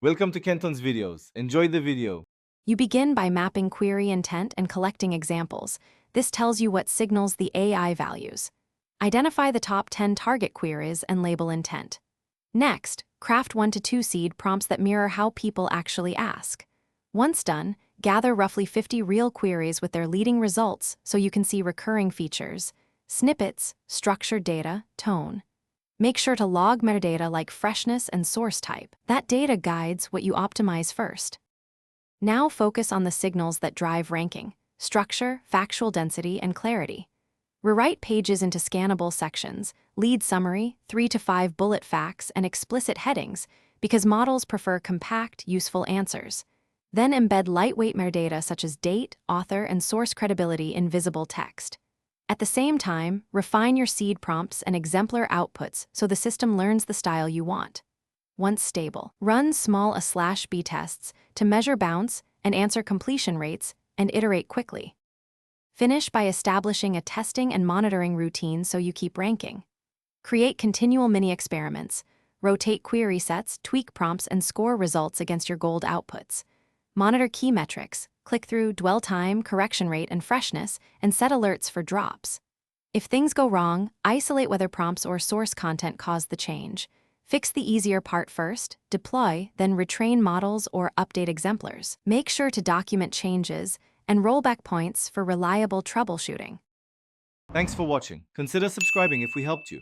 Welcome to Kenton's videos. Enjoy the video. You begin by mapping query intent and collecting examples. This tells you what signals the AI values. Identify the top 10 target queries and label intent. Next, craft 1 to 2 seed prompts that mirror how people actually ask. Once done, gather roughly 50 real queries with their leading results so you can see recurring features, snippets, structured data, tone. Make sure to log metadata like freshness and source type. That data guides what you optimize first. Now focus on the signals that drive ranking: structure, factual density, and clarity. Rewrite pages into scannable sections, lead summary, 3 to 5 bullet facts, and explicit headings, because models prefer compact, useful answers. Then embed lightweight metadata such as date, author, and source credibility in visible text. At the same time, refine your seed prompts and exemplar outputs so the system learns the style you want. Once stable, run small A/B tests to measure bounce and answer completion rates and iterate quickly. Finish by establishing a testing and monitoring routine so you keep ranking. Create continual mini-experiments. Rotate query sets, tweak prompts, and score results against your gold outputs. Monitor key metrics, click-through, dwell time, correction rate, and freshness, and set alerts for drops. If things go wrong, isolate whether prompts or source content caused the change. Fix the easier part first, deploy, then retrain models or update exemplars. Make sure to document changes and rollback points for reliable troubleshooting. Thanks for watching. Consider subscribing if we helped you.